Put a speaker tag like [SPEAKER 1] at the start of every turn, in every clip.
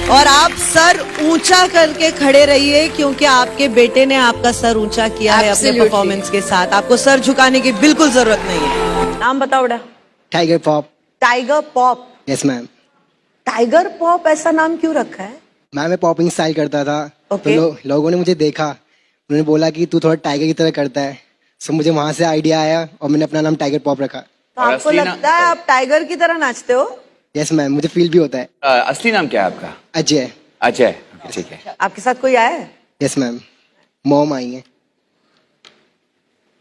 [SPEAKER 1] और आप सर ऊंचा करके खड़े रहिए क्योंकि आपके बेटे ने आपका सर ऊंचा किया है अपने परफॉर्मेंस के साथ। आपको सर झुकाने की बिल्कुल जरूरत नहीं है। नाम बताओ बेटा।
[SPEAKER 2] Tiger pop.
[SPEAKER 1] Tiger pop.
[SPEAKER 2] Yes ma'am.
[SPEAKER 1] Tiger pop ऐसा नाम क्यों रखा है?
[SPEAKER 2] मैं पॉपिंग स्टाइल करता था।
[SPEAKER 1] Okay.
[SPEAKER 2] तो लोगों ने मुझे देखा, उन्होंने बोला कि तू थोड़ा टाइगर की तरह करता है, सो मुझे वहां से आइडिया आया और मैंने अपना नाम टाइगर पॉप रखा।
[SPEAKER 1] तो आपको लगता है आप टाइगर की तरह नाचते हो?
[SPEAKER 2] यस मैम, मुझे फील भी होता है।
[SPEAKER 3] असली नाम क्या है आपका?
[SPEAKER 2] अजय।
[SPEAKER 3] अजय, ठीक है।
[SPEAKER 1] आपके साथ कोई आया है?
[SPEAKER 2] यस मैम, मॉम आई है।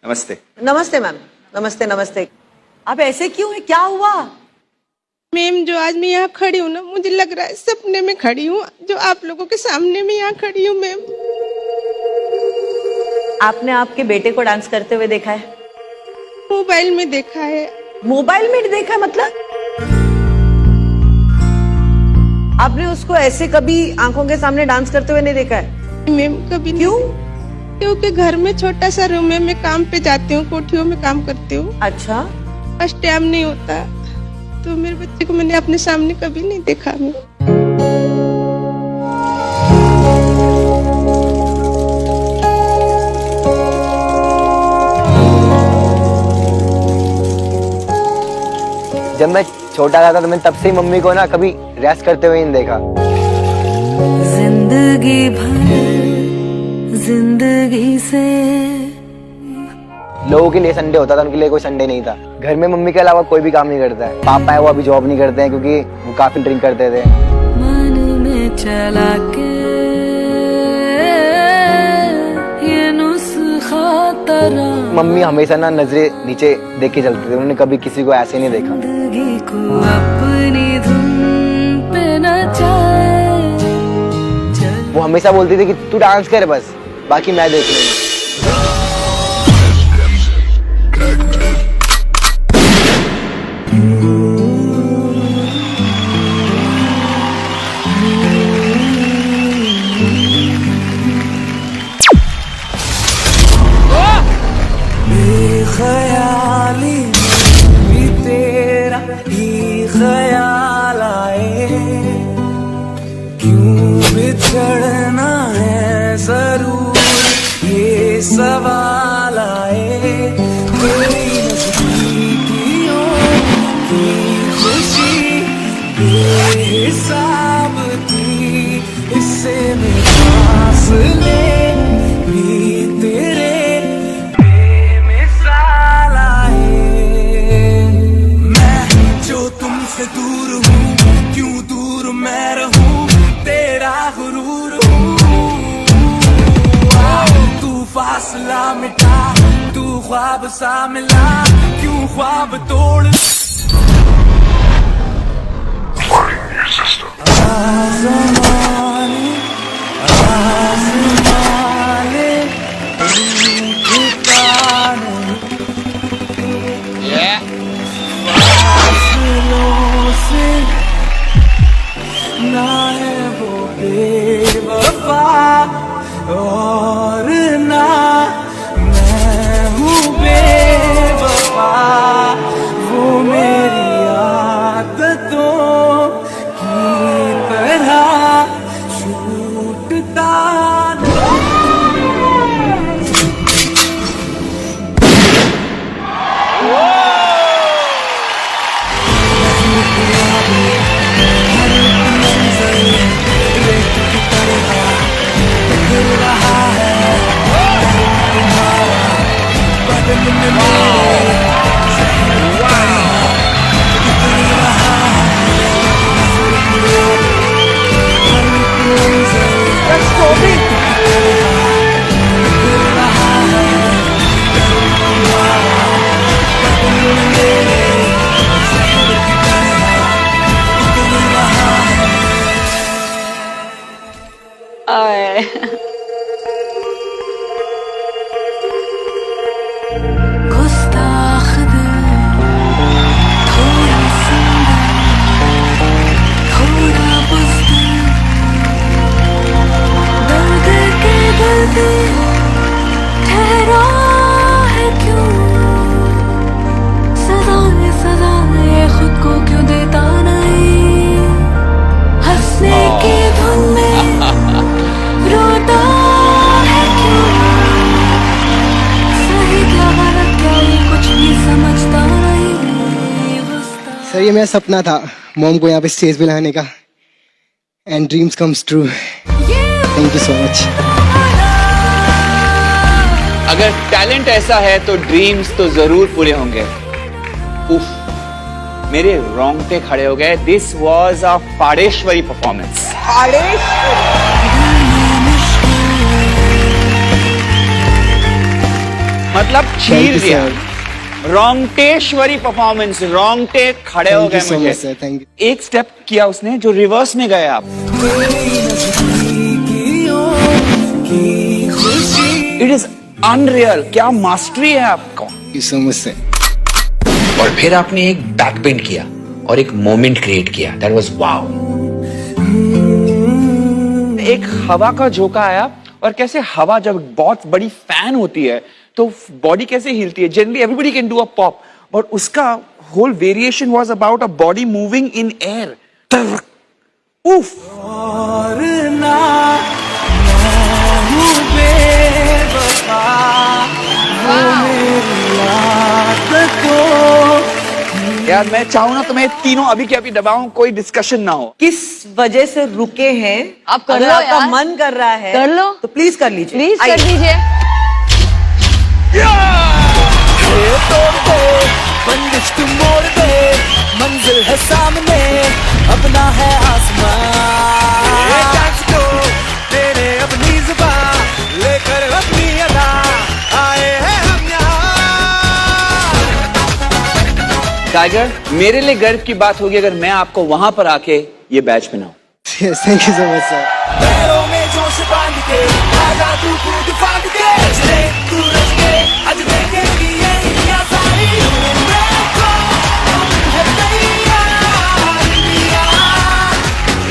[SPEAKER 3] नमस्ते।
[SPEAKER 1] नमस्ते मैम। नमस्ते नमस्ते। आप ऐसे क्यों है, क्या हुआ?
[SPEAKER 4] मैम, जो आज मैं यहाँ खड़ी हूँ ना, मुझे लग रहा है सपने में खड़ी हूँ, जो आप लोगों के सामने में यहाँ खड़ी हूँ। मैम,
[SPEAKER 1] आपने आपके बेटे को डांस करते हुए देखा है?
[SPEAKER 4] मोबाइल में देखा है।
[SPEAKER 1] मोबाइल में देखा है मतलब? आपने उसको ऐसे कभी आंखों के सामने डांस करते हुए नहीं देखा है?
[SPEAKER 4] मैम, कभी नहीं।
[SPEAKER 1] क्यों?
[SPEAKER 4] क्योंकि घर में छोटा सा रूम है, मैं काम पे जाती हूँ, कोठियों में काम करती हूँ।
[SPEAKER 1] अच्छा।
[SPEAKER 4] फर्स्ट टाइम नहीं होता, तो मेरे बच्चे को मैंने अपने सामने कभी नहीं देखा। मैं
[SPEAKER 5] जब मैं छोटा था तो मैंने तब से ही मम्मी को ना कभी रेस्ट करते हुए नहीं देखा।
[SPEAKER 6] जिंदगी भर जिंदगी से
[SPEAKER 5] लोगों के लिए संडे होता था, उनके लिए कोई संडे नहीं था। घर में मम्मी के अलावा कोई भी काम नहीं करता है। पापा है वो अभी जॉब नहीं करते हैं क्योंकि वो काफी ड्रिंक करते थे।
[SPEAKER 6] मन में चला के ये नुस्खा तेरा,
[SPEAKER 5] मम्मी हमेशा ना नजरे नीचे देख के चलते थे, उन्होंने कभी किसी को ऐसे नहीं देखा।
[SPEAKER 6] जिंदगी को अपनी धुन पे नचाए,
[SPEAKER 5] वो हमेशा बोलती थी कि तू डांस कर बस, बाकी मैं देख लूंगी।
[SPEAKER 6] ख्याली भी तेरा ही ख्याल आए, क्यों बिछड़ना है जरूर ये सवाल आए। तेरी नजदीकियों की खुशी बेहिसाब थी, इससे मैं फासले भी तेरे दूर हूँ, क्यों दूर मैं रहूं, तेरा गुरूर हूँ। तू फासला मिटा, तू ख्वाब सा मिला, क्यों ख्वाब तोड़। आसमाने आसमाने ना है वो बेवफा और ना मैं हूँ बेवफा, वो मेरी आदतों की तरह छूटता गुस्ताख दिल, थोड़ा सुंदर, थोड़ा बुज़दिल, दर्द के दर्द ठहरा है क्यों, सज़ाए खुद को क्यों देता नहीं, हंसने की
[SPEAKER 2] ये मेरा सपना था मॉम को यहाँ पे स्टेज पे लाने का and dreams comes true. Thank you so much.
[SPEAKER 3] अगर टैलेंट ऐसा है तो ड्रीम्स तो जरूर पूरे होंगे। उफ, मेरे रोंगटे खड़े हो गए। दिस वॉज अ पाड़ेश्वरी परफॉर्मेंस। मतलब चीर दिया। रोंगटेश्वरी परफॉर्मेंस, रोंगटे खड़े हो गए मुझे।
[SPEAKER 2] Sir thank you.
[SPEAKER 3] एक स्टेप किया उसने जो रिवर्स में गए आप। It is unreal. क्या मास्टरी है आपको।
[SPEAKER 2] Thank you so much sir.
[SPEAKER 7] और फिर आपने एक बैक बेंड किया और एक मोमेंट क्रिएट किया। That was wow.
[SPEAKER 3] एक हवा का झोंका आया और कैसे हवा जब बहुत बड़ी फैन होती है तो बॉडी कैसे हिलती है। Generally everybody can do a pop, but उसका whole variation was about a body moving in air. उफ।
[SPEAKER 6] और ना मैं हूँ बेवफा, वो मेरी आदतों।
[SPEAKER 3] यार मैं चाहूँ ना तो मैं तीनों अभी के अभी दबाऊं, कोई डिस्कशन ना हो।
[SPEAKER 1] किस वजह से रुके हैं
[SPEAKER 8] आप कर
[SPEAKER 1] अगर
[SPEAKER 8] लो
[SPEAKER 1] आपका
[SPEAKER 8] यार।
[SPEAKER 1] मन कर रहा है
[SPEAKER 8] कर लो।
[SPEAKER 1] तो प्लीज कर लीजिए।
[SPEAKER 8] प्लीज
[SPEAKER 1] आइए।
[SPEAKER 8] कर दीजिए।
[SPEAKER 6] ये तोड़ दे, बंदिश तुम मोड़ दे, मंजिल है सामने, अपना है आसमान। ये डांस को तेरे अपनी जुबान लेकर अपनी अदा आए हैं हम यहाँ।
[SPEAKER 3] टाइगर, मेरे लिए गर्व की बात होगी अगर मैं आपको वहां पर आके ये बैच पहनाऊं।
[SPEAKER 2] Thank you so much sir.
[SPEAKER 6] पैरों में जोश बांध के आजा तू कूद फांद के, चले तू रच के आज देखेगी ये दुनिया सारी। देखो है तैयार India,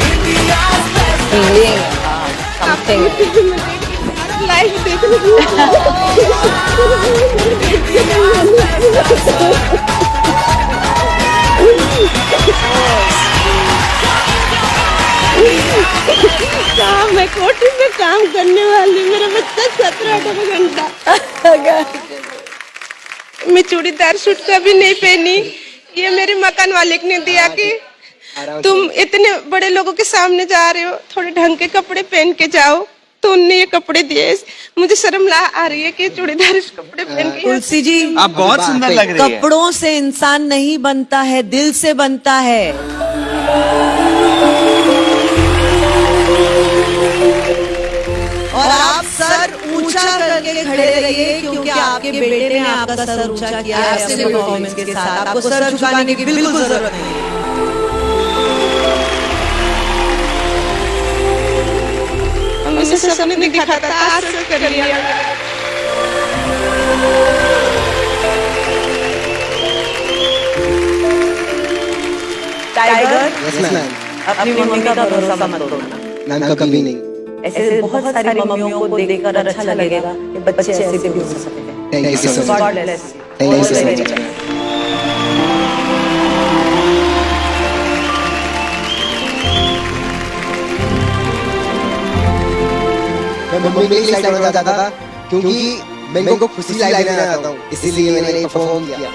[SPEAKER 6] India's best।
[SPEAKER 8] Feeling something.
[SPEAKER 4] Life देखने काम मैं कोठी में काम करने वाली, मेरा बच्चा 17-18 घंटा। मैं चूड़ीदार सूट कभी नहीं पहनी। ये मेरे मकान मालिक ने दिया कि तुम इतने बड़े लोगों के सामने जा रहे हो, थोड़े ढंग के कपड़े पहन के जाओ। तो उनने ये कपड़े दिए। मुझे शर्म आ रही है कि चूड़ीदार कपड़े पहन के।
[SPEAKER 1] तुलसी जी,
[SPEAKER 3] आप बहुत सुंदर लग रही है।
[SPEAKER 1] कपड़ों से इंसान नहीं बनता है, दिल से बनता है। और आप सर ऊंचा करके खड़े रहिए क्योंकि आपके बेटे ने आपका सर ऊंचा किया है अपने परफॉर्मेंस के साथ। आपको सर झुकाने की बिल्कुल जरूरत नहीं है।
[SPEAKER 4] हमेशा सपने में दिखाता था, आज कर लिया।
[SPEAKER 1] Tiger,
[SPEAKER 2] yes ma'am.
[SPEAKER 1] अपनी मम्मी का भरोसा मत तोड़ना।
[SPEAKER 2] मैम कभी नहीं।
[SPEAKER 1] ऐसे बहुत सारी मम्मियों को देखकर अच्छा लगेगा कि बच्चे ऐसे भी हो सकते हैं।
[SPEAKER 2] Thank you so much.
[SPEAKER 1] God bless.
[SPEAKER 2] Thank you so much. मैं मम्मी के लिए लाइट बजाता था क्योंकि मैं इनको खुशी लाइट देना चाहता हूँ, इसीलिए मैंने परफॉर्म किया।